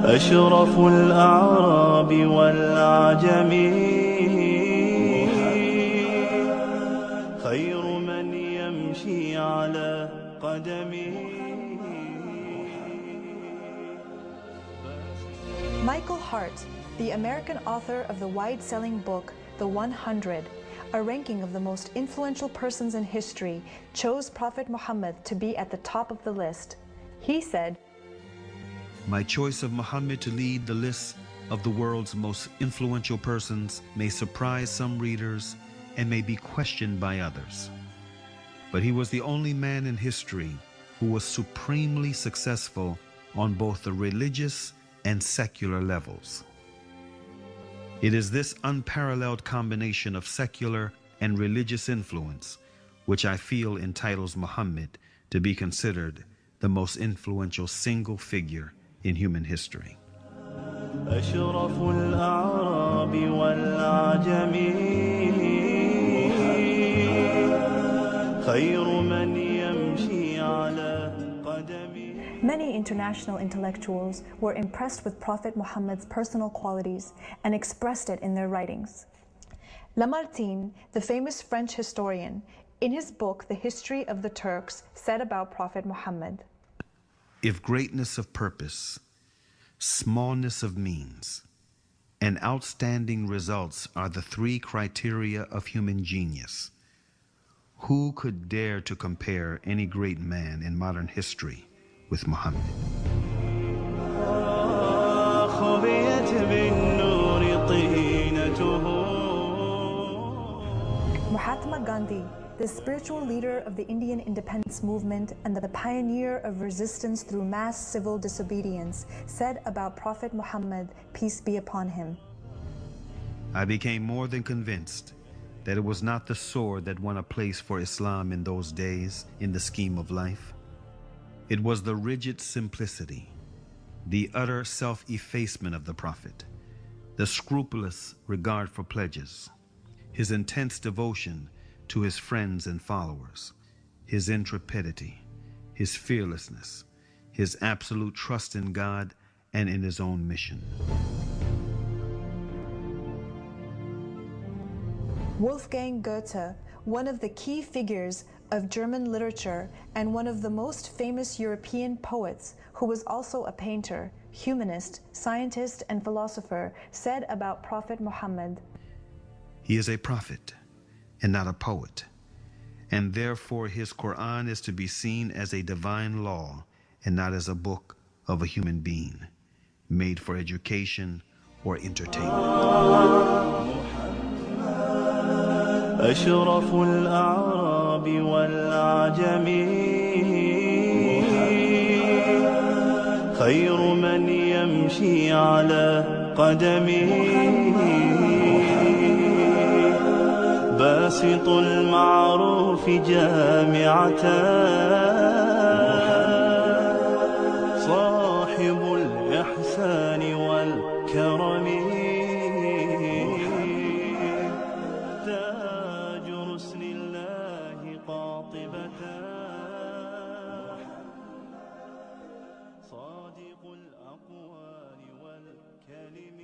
أشرف الأعراب والعجم خير من يمشي على قدمه. Michael Hart, the American author of the wide-selling book The 100, a ranking of the most influential persons in history, chose Prophet Muhammad to be at the top of the list. He said, "My choice of Muhammad to lead the list of the world's most influential persons may surprise some readers and may be questioned by others. But he was the only man in history who was supremely successful on both the religious and secular levels. It is this unparalleled combination of secular and religious influence which I feel entitles Muhammad to be considered the most influential single figure in human history." أشرف الأعراب والعجم خير من يمشي على قدمه. Many international intellectuals were impressed with Prophet Muhammad's personal qualities and expressed it in their writings. Lamartine, the famous French historian, in his book The History of the Turks, said about Prophet Muhammad, "If greatness of purpose, smallness of means, and outstanding results are the three criteria of human genius, who could dare to compare any great man in modern history with Muhammad?" Mahatma Gandhi, the spiritual leader of the Indian independence movement and the pioneer of resistance through mass civil disobedience, said about Prophet Muhammad, peace be upon him, "I became more than convinced that it was not the sword that won a place for Islam in those days in the scheme of life. It was the rigid simplicity, the utter self-effacement of the Prophet, the scrupulous regard for pledges, his intense devotion to his friends and followers, his intrepidity, his fearlessness, his absolute trust in God and in his own mission." Wolfgang Goethe, one of the key figures of German literature and one of the most famous European poets, who was also a painter, humanist, scientist, and philosopher, said about Prophet Muhammad, "He is a prophet and not a poet, and therefore his Quran is to be seen as a divine law and not as a book of a human being, made for education or entertainment." أشرف الأعراب والعجم خير من يمشي على قدمه باسط المعروف جامعة صاحب الإحسان والكرم تاج رسل الله قاطبة صادق الأقوال والكلم